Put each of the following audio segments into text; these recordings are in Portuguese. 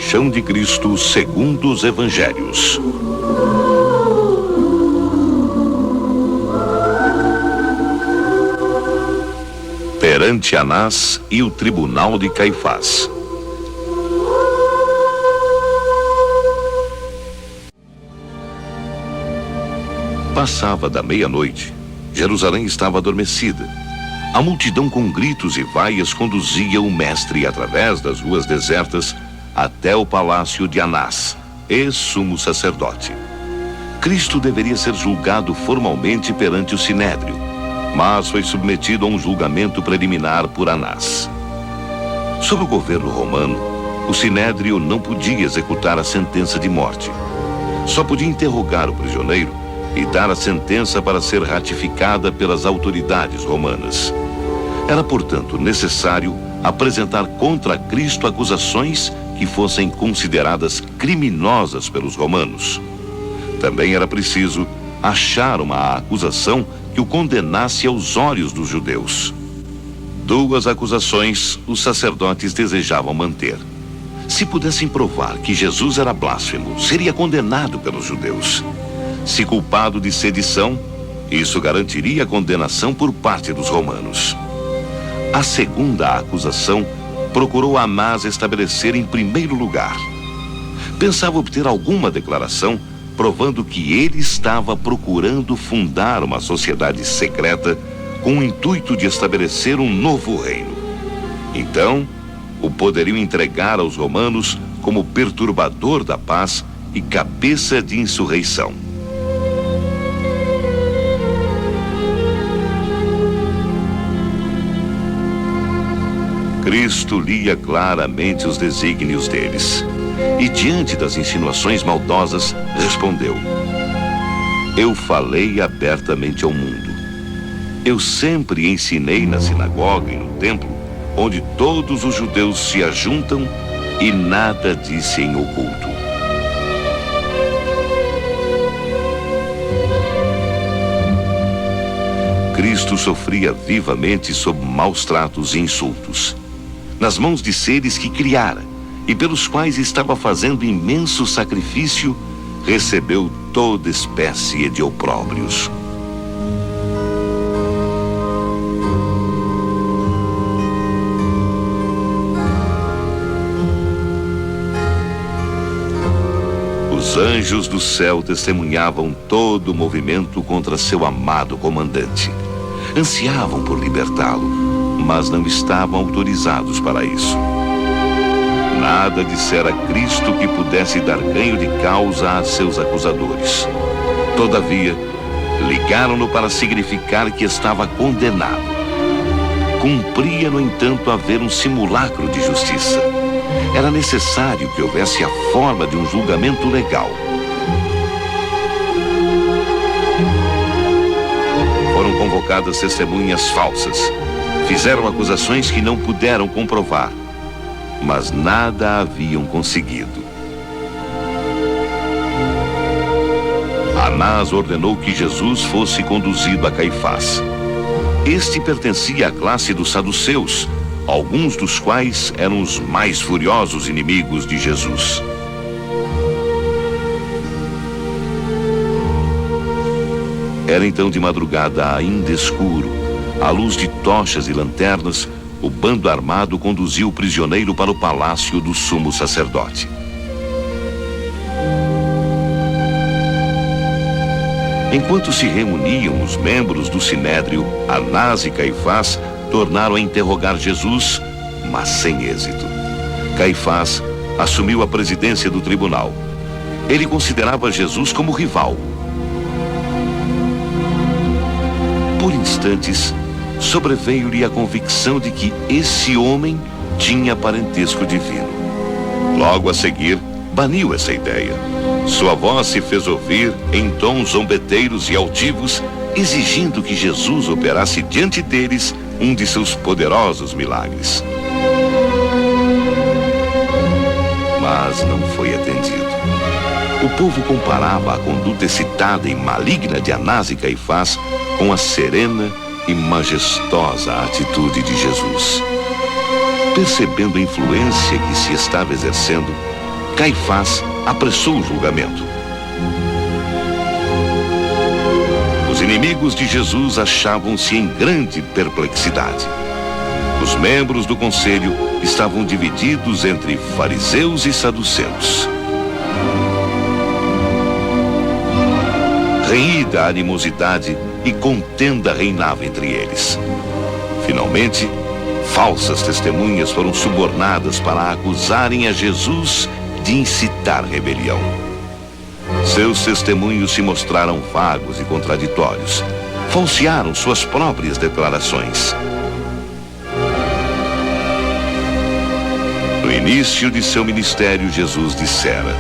paixão de Cristo segundo os Evangelhos. Perante Anás e o tribunal de Caifás. Passava da meia-noite. Jerusalém estava adormecida. A multidão com gritos e vaias conduzia o mestre através das ruas desertas até o palácio de Anás, ex-sumo sacerdote. Cristo deveria ser julgado formalmente perante o Sinédrio, mas foi submetido a um julgamento preliminar por Anás. Sob o governo romano, o Sinédrio não podia executar a sentença de morte. Só podia interrogar o prisioneiro e dar a sentença para ser ratificada pelas autoridades romanas. Era, portanto, necessário apresentar contra Cristo acusações que fossem consideradas criminosas pelos romanos. Também era preciso achar uma acusação que o condenasse aos olhos dos judeus. Duas acusações os sacerdotes desejavam manter. Se pudessem provar que Jesus era blasfemo, seria condenado pelos judeus. Se culpado de sedição, isso garantiria a condenação por parte dos romanos. A segunda acusação procurou Anás estabelecer em primeiro lugar. Pensava obter alguma declaração provando que ele estava procurando fundar uma sociedade secreta com o intuito de estabelecer um novo reino. Então, o poderiam entregar aos romanos como perturbador da paz e cabeça de insurreição. Cristo lia claramente os desígnios deles e, diante das insinuações maldosas, respondeu: Eu falei abertamente ao mundo. Eu sempre ensinei na sinagoga e no templo, onde todos os judeus se ajuntam, e nada disse em oculto. Cristo sofria vivamente sob maus tratos e insultos, nas mãos de seres que criara e pelos quais estava fazendo imenso sacrifício, recebeu toda espécie de opróbrios. Os anjos do céu testemunhavam todo o movimento contra seu amado comandante. Ansiavam por libertá-lo, mas não estavam autorizados para isso. Nada dissera Cristo que pudesse dar ganho de causa a seus acusadores. Todavia, ligaram-no para significar que estava condenado. Cumpria, no entanto, haver um simulacro de justiça. Era necessário que houvesse a forma de um julgamento legal. Foram convocadas testemunhas falsas. Fizeram acusações que não puderam comprovar, mas nada haviam conseguido. Anás ordenou que Jesus fosse conduzido a Caifás. Este pertencia à classe dos saduceus, alguns dos quais eram os mais furiosos inimigos de Jesus. Era então de madrugada ainda escuro. À luz de tochas e lanternas, o bando armado conduziu o prisioneiro para o palácio do sumo sacerdote. Enquanto se reuniam os membros do Sinédrio, Anás e Caifás tornaram a interrogar Jesus, mas sem êxito. Caifás assumiu a presidência do tribunal. Ele considerava Jesus como rival. Por instantes, sobreveio-lhe a convicção de que esse homem tinha parentesco divino. Logo a seguir, baniu essa ideia. Sua voz se fez ouvir em tons zombeteiros e altivos, exigindo que Jesus operasse diante deles um de seus poderosos milagres. Mas não foi atendido. O povo comparava a conduta excitada e maligna de Anás e Caifás com a serena e majestosa atitude de Jesus. Percebendo a influência que se estava exercendo, Caifás apressou o julgamento. Os inimigos de Jesus achavam-se em grande perplexidade. Os membros do conselho estavam divididos entre fariseus e saduceus. Renhida animosidade e contenda reinava entre eles. Finalmente, falsas testemunhas foram subornadas para acusarem a Jesus de incitar rebelião. Seus testemunhos se mostraram vagos e contraditórios. Falsearam suas próprias declarações. No início de seu ministério, Jesus dissera: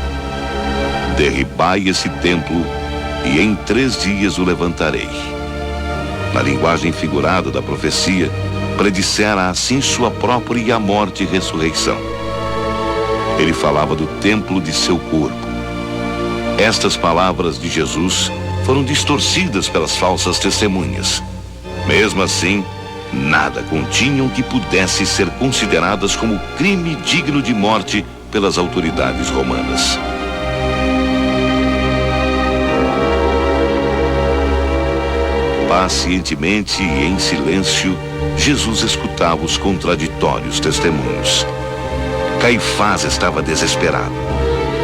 derribai esse templo e em 3 dias o levantarei. Na linguagem figurada da profecia, predissera assim sua própria morte e ressurreição. Ele falava do templo de seu corpo. Estas palavras de Jesus foram distorcidas pelas falsas testemunhas. Mesmo assim, nada continham que pudesse ser consideradas como crime digno de morte pelas autoridades romanas. Pacientemente e em silêncio, Jesus escutava os contraditórios testemunhos. Caifás estava desesperado.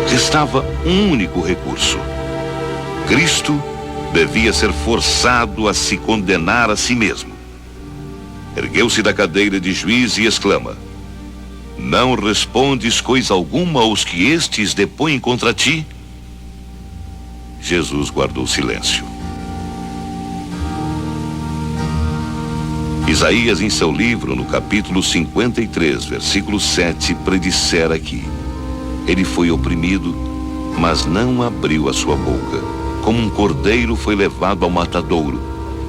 Restava um único recurso. Cristo devia ser forçado a se condenar a si mesmo. Ergueu-se da cadeira de juiz e exclama: não respondes coisa alguma aos que estes depõem contra ti? Jesus guardou silêncio. Isaías, em seu livro, no capítulo 53, versículo 7, predissera que ele foi oprimido, mas não abriu a sua boca. Como um cordeiro foi levado ao matadouro,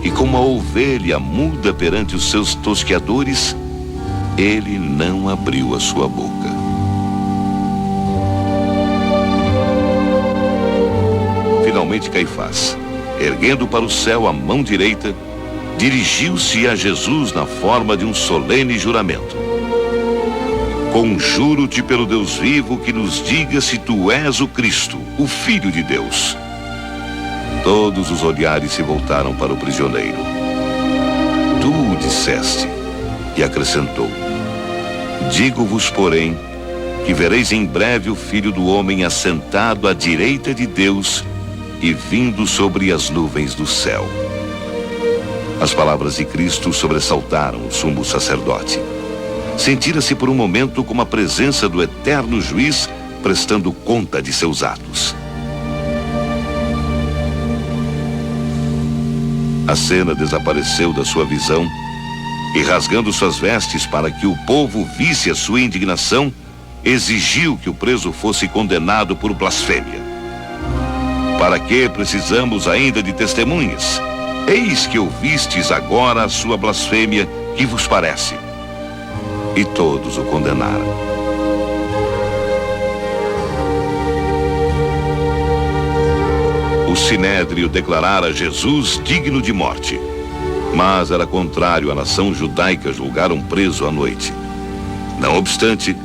e como a ovelha muda perante os seus tosqueadores, ele não abriu a sua boca. Finalmente Caifás, erguendo para o céu a mão direita, dirigiu-se a Jesus na forma de um solene juramento: conjuro-te pelo Deus vivo que nos diga se tu és o Cristo, o Filho de Deus. Todos os olhares se voltaram para o prisioneiro. Tu o disseste. E acrescentou: digo-vos, porém, que vereis em breve o Filho do Homem assentado à direita de Deus e vindo sobre as nuvens do céu. As palavras de Cristo sobressaltaram o sumo sacerdote. Sentira-se por um momento como a presença do eterno juiz prestando conta de seus atos. A cena desapareceu da sua visão e, rasgando suas vestes para que o povo visse a sua indignação, exigiu que o preso fosse condenado por blasfêmia. Para que precisamos ainda de testemunhas? Eis que ouvistes agora a sua blasfêmia, que vos parece? E todos o condenaram. O sinédrio declarara Jesus digno de morte, mas era contrário à nação judaica julgar um preso à noite. Não obstante,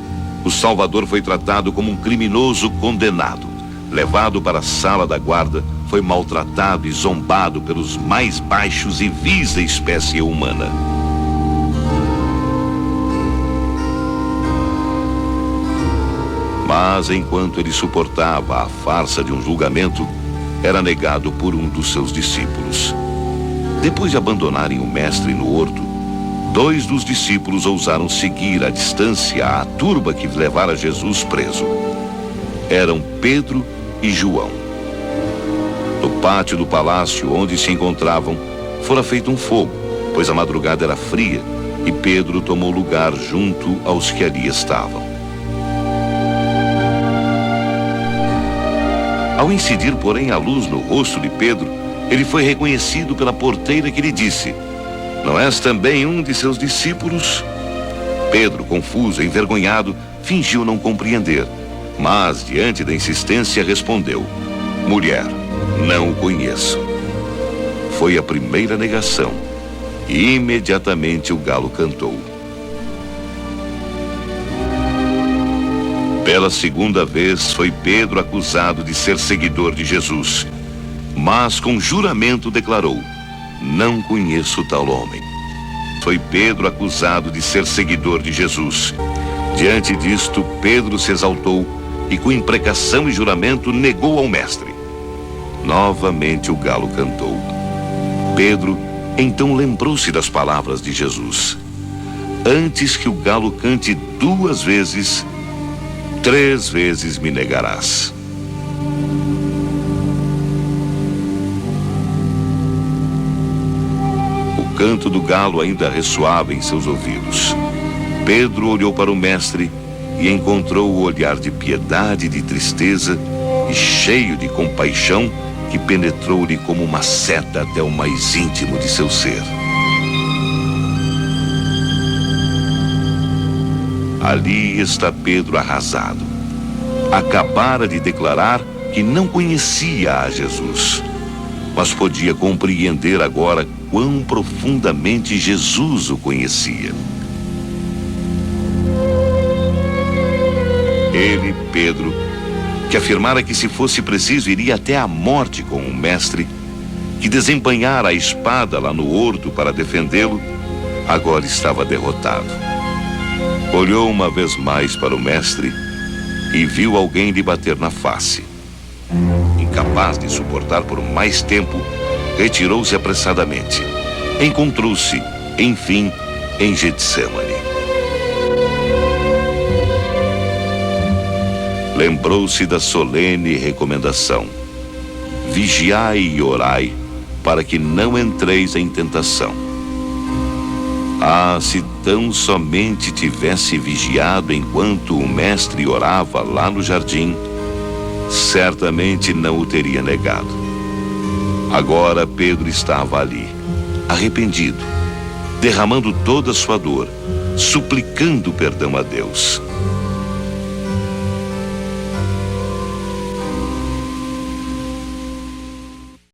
o Salvador foi tratado como um criminoso condenado, levado para a sala da guarda, foi maltratado e zombado pelos mais baixos e vis da espécie humana. Mas enquanto ele suportava a farsa de um julgamento, era negado por um dos seus discípulos. Depois de abandonarem o mestre no horto, 2 dos discípulos ousaram seguir à distância a turba que levara Jesus preso. Eram Pedro e João. No pátio do palácio onde se encontravam, fora feito um fogo, pois a madrugada era fria, e Pedro tomou lugar junto aos que ali estavam. Ao incidir, porém, a luz no rosto de Pedro, ele foi reconhecido pela porteira que lhe disse: não és também um de seus discípulos? Pedro, confuso e envergonhado, fingiu não compreender, mas, diante da insistência, respondeu: mulher, não o conheço. Foi a primeira negação, e imediatamente o galo cantou. Pela segunda vez foi Pedro acusado de ser seguidor de Jesus, mas com juramento declarou: não conheço tal homem. Foi Pedro acusado de ser seguidor de Jesus. Diante disto, Pedro se exaltou e com imprecação e juramento negou ao mestre. Novamente o galo cantou. Pedro então lembrou-se das palavras de Jesus: antes que o galo cante 2 vezes, 3 vezes me negarás. O canto do galo ainda ressoava em seus ouvidos. Pedro olhou para o mestre e encontrou o olhar de piedade e de tristeza e cheio de compaixão que penetrou-lhe como uma seta até o mais íntimo de seu ser. Ali está Pedro arrasado. Acabara de declarar que não conhecia a Jesus, mas podia compreender agora quão profundamente Jesus o conhecia. Ele, Pedro, que afirmara que se fosse preciso iria até a morte com o mestre, que desembanhara a espada lá no horto para defendê-lo, agora estava derrotado. Olhou uma vez mais para o mestre e viu alguém lhe bater na face. Incapaz de suportar por mais tempo, retirou-se apressadamente. Encontrou-se, enfim, em Getsêmani. Lembrou-se da solene recomendação: vigiai e orai, para que não entreis em tentação. Ah, se tão somente tivesse vigiado enquanto o mestre orava lá no jardim, certamente não o teria negado. Agora Pedro estava ali, arrependido, derramando toda a sua dor, suplicando perdão a Deus.